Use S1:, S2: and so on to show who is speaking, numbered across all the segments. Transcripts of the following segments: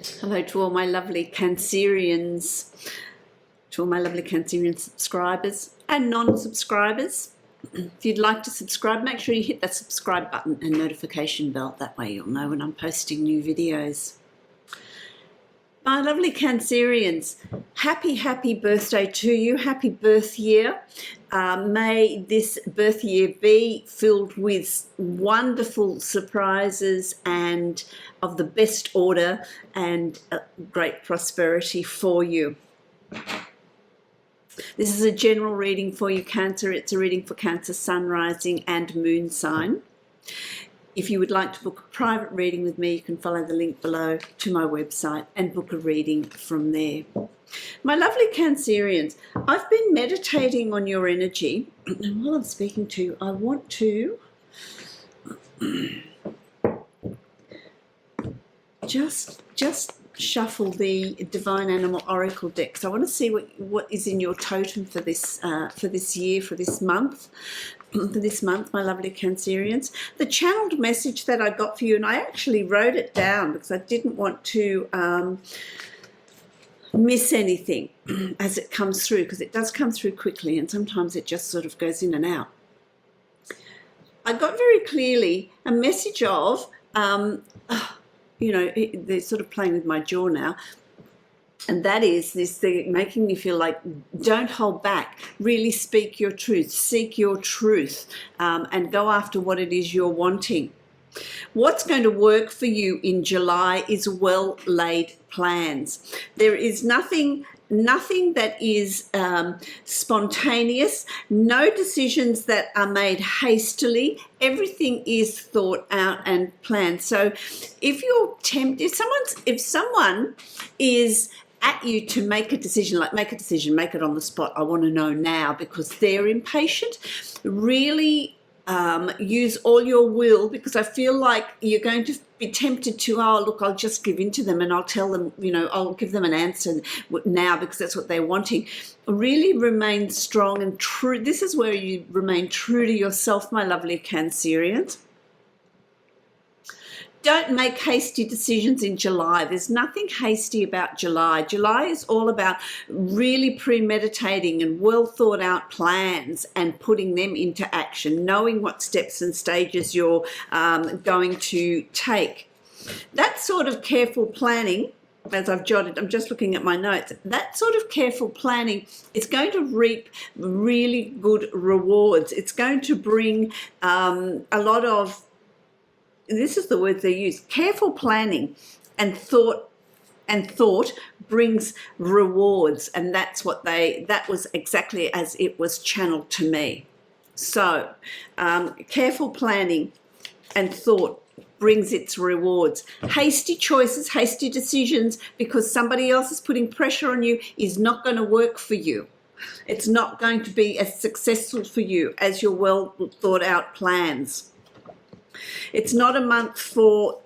S1: Hello to all my lovely Cancerians, to all my lovely Cancerian subscribers and non-subscribers. If you'd like to subscribe, make sure you hit that subscribe button and notification bell. That way you'll know when I'm posting new videos. My lovely Cancerians, happy birthday to you. Happy birth year. May this birth year be filled with wonderful surprises and of the best order and great prosperity for you. This is a general reading for you, Cancer. It's a reading for Cancer Sun, Rising and Moon sign. If you would like to book a private reading with me, you can follow the link below to my website and book a reading from there. My lovely Cancerians, I've been meditating on your energy, and while I'm speaking to you, I want to just shuffle the Divine Animal Oracle deck. So I want to see what is in your totem for this year, for this month. My lovely Cancerians. The channeled message that I got for you, and I actually wrote it down because I didn't want to miss anything as it comes through, because it does come through quickly and sometimes it just sort of goes in and out. I got very clearly a message of, they're sort of playing with my jaw now, and that is this thing making me feel like, don't hold back, really speak your truth, seek your truth, and go after what it is you're wanting. What's going to work for you in July is well-laid plans. There is nothing that is spontaneous, no decisions that are made hastily. Everything is thought out and planned. So if you're tempted, if someone is at you to make a decision, make it on the spot, I want to know now, because they're impatient, really use all your will, because I feel like you're going to be tempted to, oh look, I'll just give in to them and I'll tell them, I'll give them an answer now because that's what they're wanting. Really remain strong and true. This is where you remain true to yourself, my lovely Cancerians. Don't make hasty decisions in July. There's nothing hasty about July. July is all about really premeditating and well thought out plans and putting them into action, knowing what steps and stages you're going to take. That sort of careful planning, as I've jotted, I'm just looking at my notes, that sort of careful planning is going to reap really good rewards. It's going to bring a lot of, this is the words they use, careful planning and thought brings rewards, and that was exactly as it was channeled to me. So careful planning and thought brings its rewards. Hasty choices, hasty decisions because somebody else is putting pressure on you is not going to work for you. It's not going to be as successful for you as your well thought out plans. It's not a month for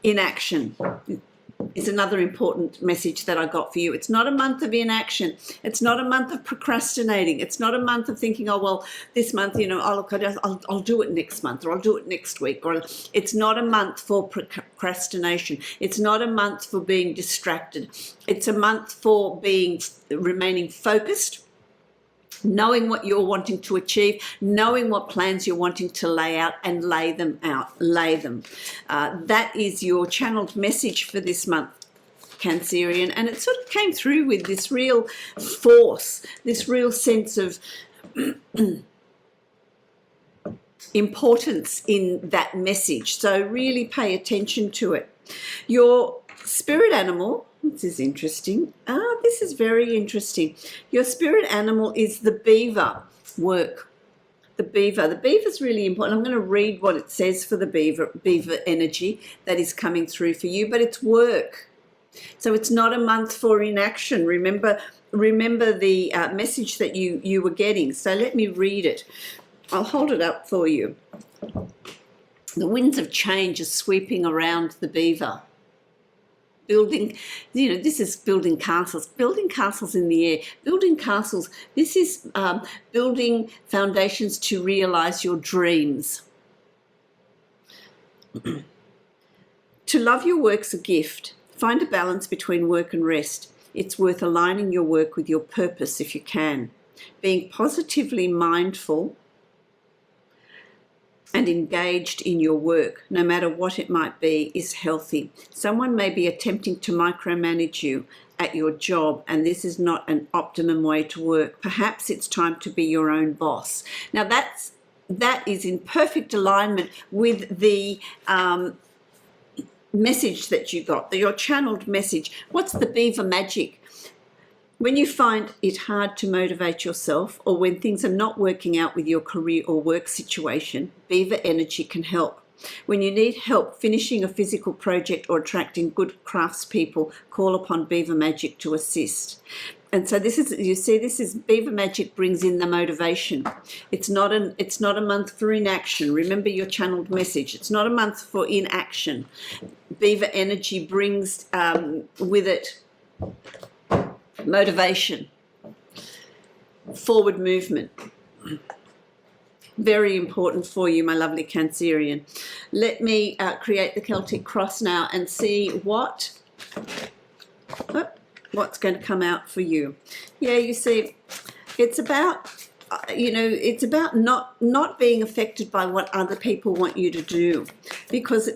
S1: inaction, is another important message that I got for you. It's not a month of inaction. It's not a month of procrastinating. It's not a month of thinking, oh, well, this month, I'll do it next month, or I'll do it next week. Or it's not a month for procrastination. It's not a month for being distracted. It's a month for remaining focused, knowing what you're wanting to achieve, knowing what plans you're wanting to lay out and lay them. That is your channeled message for this month, Cancerian. And it sort of came through with this real force, this real sense of importance in that message. So really pay attention to it. Your spirit animal, this is interesting. This is very interesting. Your spirit animal is the beaver. Work. The beaver. The beaver is really important. I'm going to read what it says for the beaver energy that is coming through for you, but it's work. So it's not a month for inaction. Remember the message that you were getting. So let me read it. I'll hold it up for you. The winds of change are sweeping around the beaver. Building, this is building castles in the air, building castles. This is building foundations to realize your dreams. To love your work's a gift. Find a balance between work and rest. It's worth aligning your work with your purpose if you can. Being positively mindful and engaged in your work, no matter what it might be, is healthy. Someone may be attempting to micromanage you at your job, and this is not an optimum way to work. Perhaps it's time to be your own boss. Now that is in perfect alignment with the message that you got, your channeled message. What's the beaver magic? When you find it hard to motivate yourself, or when things are not working out with your career or work situation, beaver energy can help. When you need help finishing a physical project or attracting good craftspeople, call upon beaver magic to assist. And so this is, you see, this is beaver magic brings in the motivation. It's not a month for inaction. Remember your channeled message. It's not a month for inaction. Beaver energy brings with it motivation, forward movement. Very important for you, my lovely Cancerian. Let me create the Celtic cross now and see what's going to come out for you. Yeah, you see, it's about it's about not being affected by what other people want you to do, because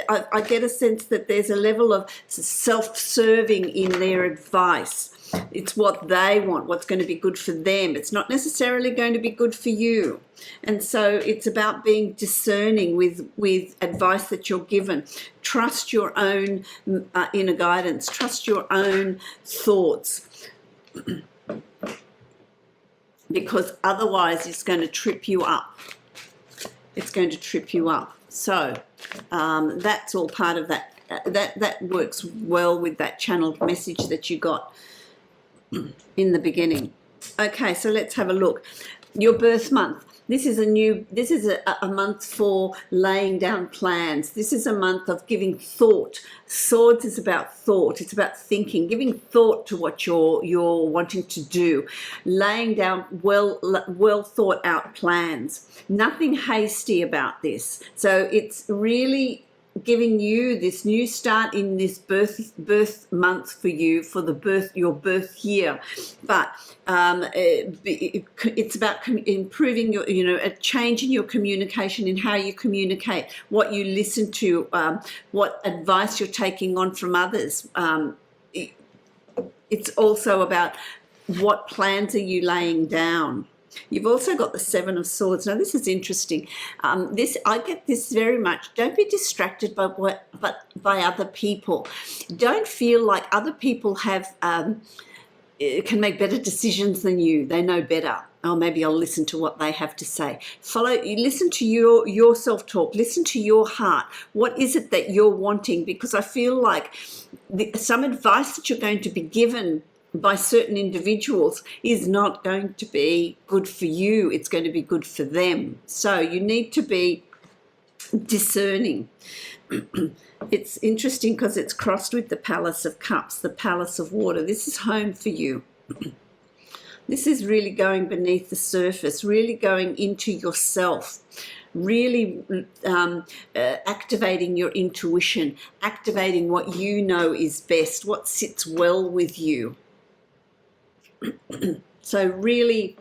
S1: I get a sense that there's a level of self-serving in their advice. It's what they want, what's going to be good for them. It's not necessarily going to be good for you. And so it's about being discerning with advice that you're given. Trust your own inner guidance. Trust your own thoughts. Because otherwise it's going to trip you up. It's going to trip you up. So that's all part of that. That works well with that channeled message that you got in the beginning. Okay, so let's have a look. Your birth month. This is a month for laying down plans. This is a month of giving thought. Swords is about thought. It's about thinking, giving thought to what you're wanting to do, laying down well thought out plans. Nothing hasty about this. So it's really giving you this new start in this birth month for you, for your birth year. But it's about improving your, a change in your communication, in how you communicate, what you listen to, what advice you're taking on from others. It's also about what plans are you laying down. You've also got the Seven of Swords. Now, this is interesting. I get this very much. Don't be distracted by by other people. Don't feel like other people can make better decisions than you. They know better. Oh, maybe I'll listen to what they have to say. Listen to your self-talk. Listen to your heart. What is it that you're wanting? Because I feel like some advice that you're going to be given by certain individuals is not going to be good for you. It's going to be good for them. So you need to be discerning. It's interesting because it's crossed with the Palace of Cups, the Palace of Water. This is home for you. This is really going beneath the surface, really going into yourself, really activating your intuition, activating what you know is best, what sits well with you. So really,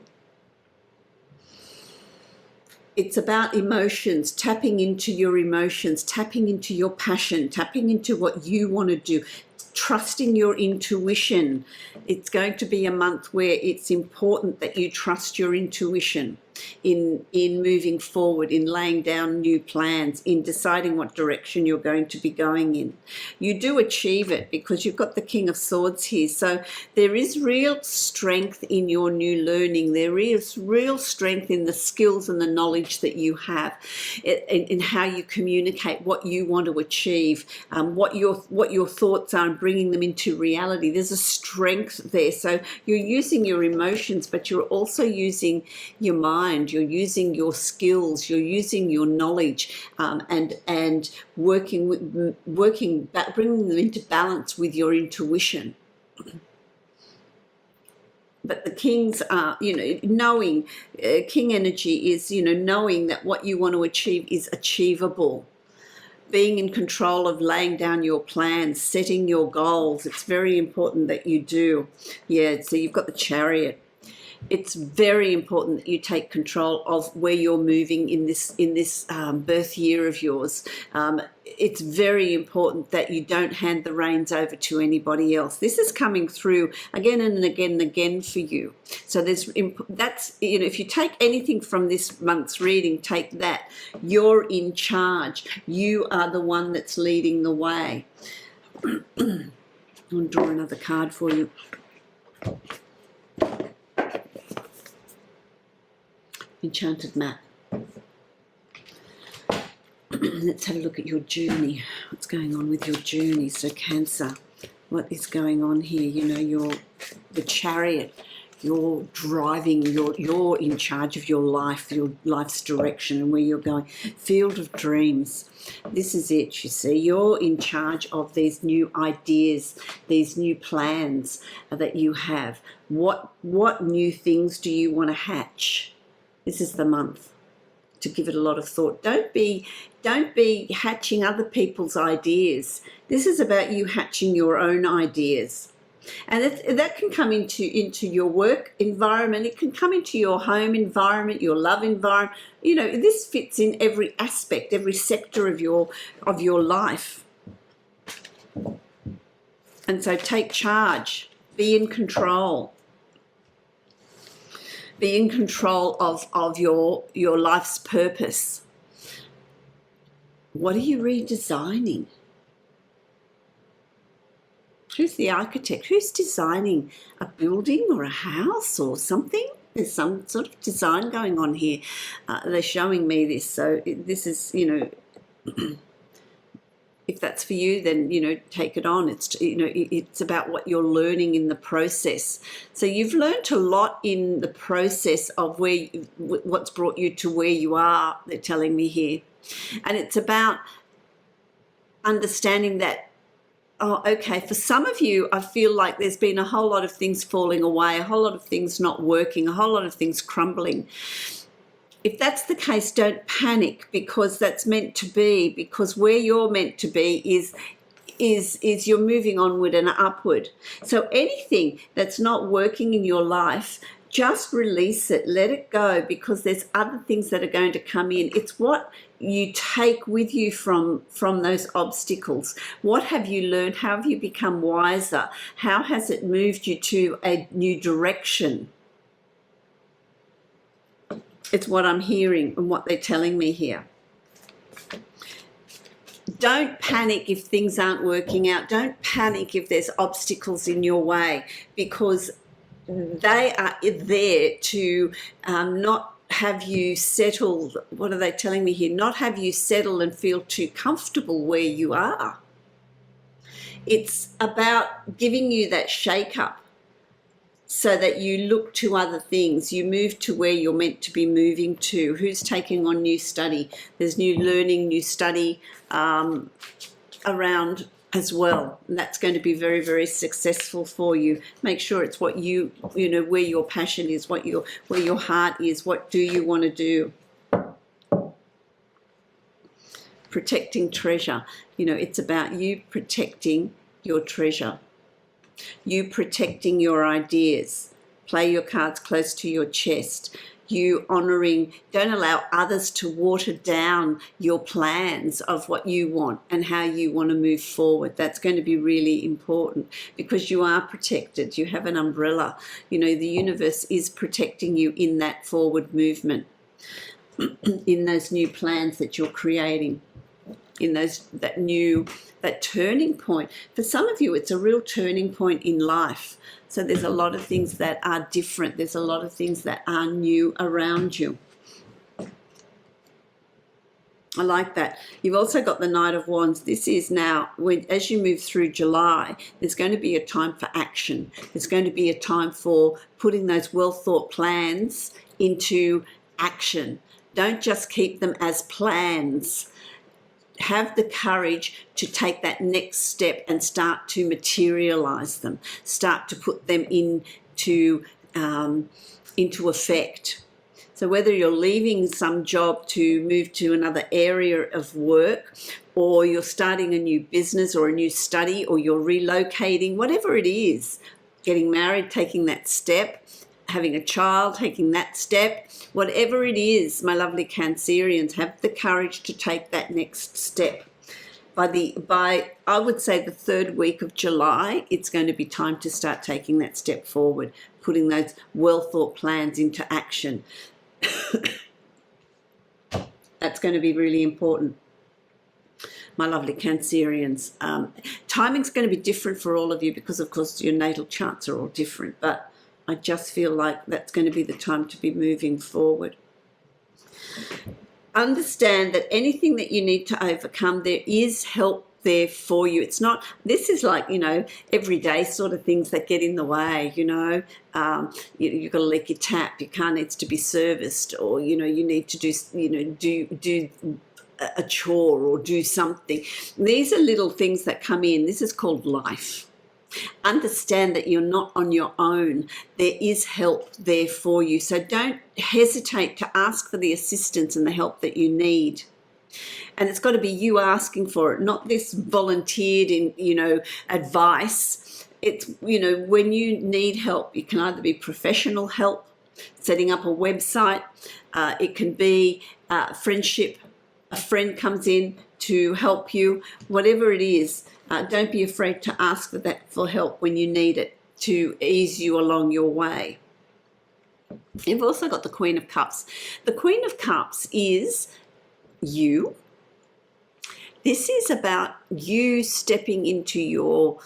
S1: it's about emotions, tapping into your emotions, tapping into your passion, tapping into what you want to do, trusting your intuition. It's going to be a month where it's important that you trust your intuition in moving forward, in laying down new plans, in deciding what direction you're going to be going in. You do achieve it because you've got the King of Swords here. So there is real strength in your new learning. There is real strength in the skills and the knowledge that you have, in how you communicate what you want to achieve, what your thoughts are, and bringing them into reality. There's a strength there. So you're using your emotions, but you're also using your mind. You're using your skills, you're using your knowledge, and bringing them into balance with your intuition. But the kings are, knowing, king energy is, knowing that what you want to achieve is achievable. being in control of laying down your plans, setting your goals. It's very important that you do. Yeah, so you've got the Chariot. It's very important that you take control of where you're moving in this birth year of yours. It's very important that you don't hand the reins over to anybody else. This is coming through again and again and again for you. So that's, you know, if you take anything from this month's reading, take that. You're in charge. You are the one that's leading the way. I'll draw another card for you. Enchanted map. Let's have a look at your journey. What's going on with your journey? So Cancer, what is going on here? You know, the Chariot. You're driving. You're in charge of your life, your life's direction, and where you're going. Field of Dreams. This is it. You see, you're in charge of these new ideas, these new plans that you have. What new things do you want to hatch? This is the month to give it a lot of thought. Don't be hatching other people's ideas. This is about you hatching your own ideas. And that can come into your work environment. It can come into your home environment, your love environment. You know, this fits in every aspect, every sector of your life. And so take charge. Be in control. Be in control of your life's purpose. What are you redesigning? Who's the architect? Who's designing a building or a house or something? There's some sort of design going on here. They're showing me this. So this is, you know, if that's for you, then, you know, take it on. It's, you know, it's about what you're learning in the process. So you've learned a lot in the process of what's brought you to where you are, they're telling me here. And it's about understanding that, oh, okay, for some of you, I feel like there's been a whole lot of things falling away, a whole lot of things not working, a whole lot of things crumbling. If that's the case, don't panic, because that's meant to be, because where you're meant to be is you're moving onward and upward. So anything that's not working in your life, just release it, let it go, because there's other things that are going to come in. It's what you take with you from those obstacles. What have you learned? How have you become wiser? How has it moved you to a new direction? It's what I'm hearing and what they're telling me here. Don't panic if things aren't working out. Don't panic if there's obstacles in your way, because they are there to not have you settled. What are they telling me here? Not have you settle and feel too comfortable where you are. It's about giving you that shake-up, so that you look to other things. You move to where you're meant to be moving to. Who's taking on new study? There's new learning, new study around as well. And that's going to be very, very successful for you. Make sure it's what you know, where your passion is, where your heart is. What do you want to do? Protecting treasure. You know, it's about you protecting your treasure. You protecting your ideas. Play your cards close to your chest. You honouring, don't allow others to water down your plans of what you want and how you want to move forward. That's going to be really important, because you are protected. You have an umbrella. You know, the universe is protecting you in that forward movement, in those new plans that you're creating, in that turning point. For some of you, it's a real turning point in life. So there's a lot of things that are different. There's a lot of things that are new around you. I like that. You've also got the Knight of Wands. This is now, as you move through July, there's going to be a time for action. There's going to be a time for putting those well-thought plans into action. Don't just keep them as plans. Have the courage to take that next step and start to materialize them, start to put them into effect. So whether you're leaving some job to move to another area of work, or you're starting a new business or a new study, or you're relocating, whatever it is, getting married, taking that step, having a child, taking that step, whatever it is, my lovely Cancerians, have the courage to take that next step. By I would say the 3rd week of July, it's going to be time to start taking that step forward, putting those well thought plans into action. That's going to be really important, my lovely Cancerians. Timing's going to be different for all of you because, of course, your natal charts are all different, but I just feel like that's going to be the time to be moving forward. Understand that anything that you need to overcome, there is help there for you. It's not, this is like, you know, everyday sort of things that get in the way, you know. You've got to leak your tap, your car needs to be serviced, or, you know, you need to do, you know, do a chore or do something. These are little things that come in. This is called life. Understand that you're not on your own. There is help there for you. So don't hesitate to ask for the assistance and the help that you need. And it's got to be you asking for it, not this volunteered in, you know, advice. It's, you know, when you need help, it can either be professional help, setting up a website. It can be friendship. A friend comes in to help you, whatever it is. Don't be afraid to ask for help when you need it to ease you along your way. You've also got the Queen of Cups. The Queen of Cups is you. This is about you stepping into your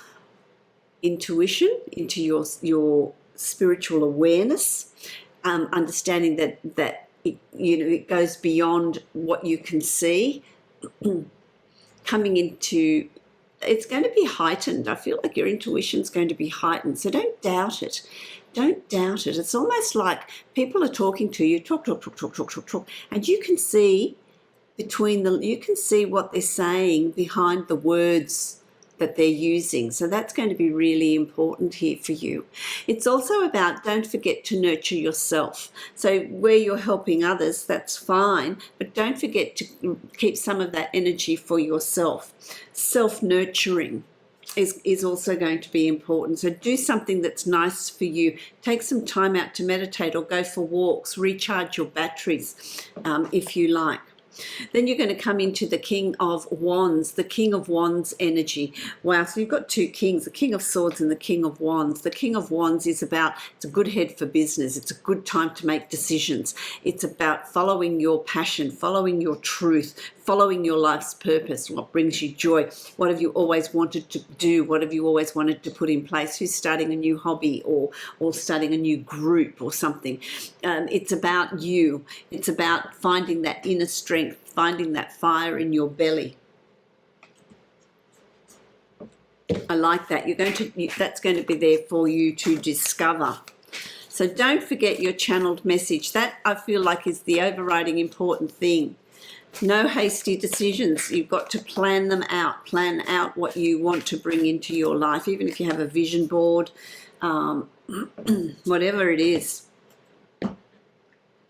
S1: intuition, into your spiritual awareness, understanding that it goes beyond what you can see, coming into. It's going to be heightened. I feel like your intuition's going to be heightened. So don't doubt it. Don't doubt it. It's almost like people are talking to you, talk, and you can see you can see what they're saying behind the words that they're using. So that's going to be really important here for you. It's also about, don't forget to nurture yourself. So where you're helping others, that's fine, but don't forget to keep some of that energy for yourself. Self-nurturing is also going to be important. So do something that's nice for you. Take some time out to meditate or go for walks, recharge your batteries if you like. Then you're going to come into the King of Wands, the King of Wands energy. Wow, so you've got two kings, the King of Swords and the King of Wands. The King of Wands is about, it's a good head for business. It's a good time to make decisions. It's about following your passion, following your truth, following your life's purpose, what brings you joy. What have you always wanted to do? What have you always wanted to put in place? Who's starting a new hobby or starting a new group or something? It's about you. It's about finding that inner strength, finding that fire in your belly. I like that. That's going to be there for you to discover. So don't forget your channeled message. That, I feel like, is the overriding important thing. No hasty decisions. You've got to plan them out. Plan out what you want to bring into your life, even if you have a vision board, whatever it is.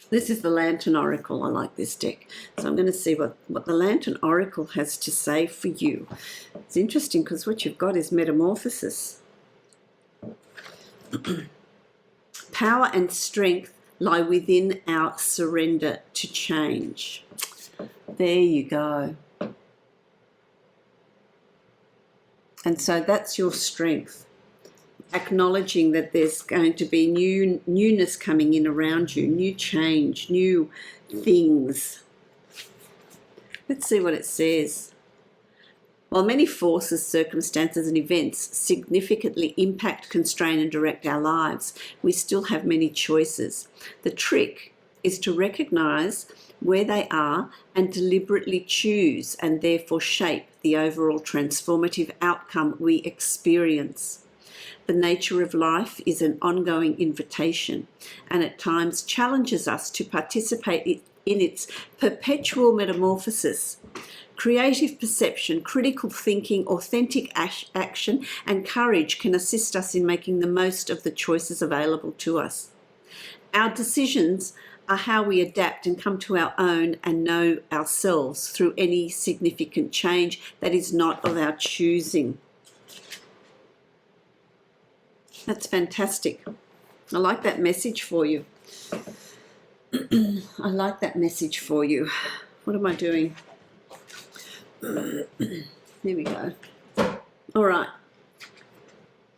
S1: This is the Lantern Oracle. I like this deck. So I'm going to see what the Lantern Oracle has to say for you. It's interesting because what you've got is metamorphosis. Power and strength lie within our surrender to change. There you go. And so that's your strength. Acknowledging that there's going to be newness coming in around you, new change, new things. Let's see what it says. While many forces, circumstances and events significantly impact, constrain and direct our lives, we still have many choices. The trick is to recognise where they are and deliberately choose and therefore shape the overall transformative outcome we experience. The nature of life is an ongoing invitation and at times challenges us to participate in its perpetual metamorphosis. Creative perception, critical thinking, authentic action and courage can assist us in making the most of the choices available to us. Our decisions are how we adapt and come to our own and know ourselves through any significant change that is not of our choosing. That's fantastic. I like that message for you. I like that message for you. What am I doing? There we go. All right.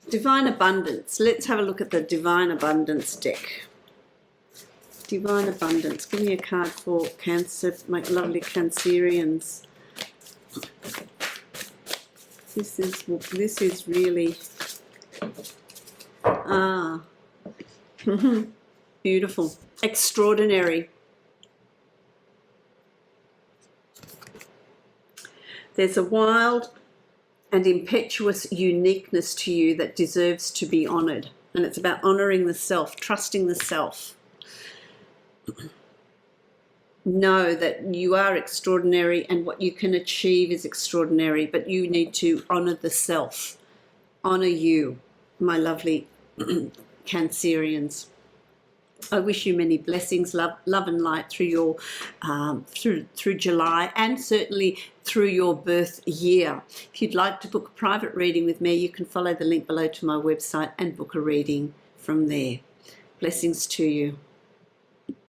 S1: Divine Abundance. Let's have a look at the Divine Abundance deck. Divine Abundance. Give me a card for Cancer, my lovely Cancerians. This is really beautiful, extraordinary. There's a wild and impetuous uniqueness to you that deserves to be honored, and it's about honoring the self, trusting the self. Know that you are extraordinary and what you can achieve is extraordinary, but you need to honor the self. Honor you, my lovely Cancerians. I wish you many blessings, love and light through your through July, and certainly through your birth year. If you'd like to book a private reading with me, you can follow the link below to my website and book a reading from there. Blessings to you.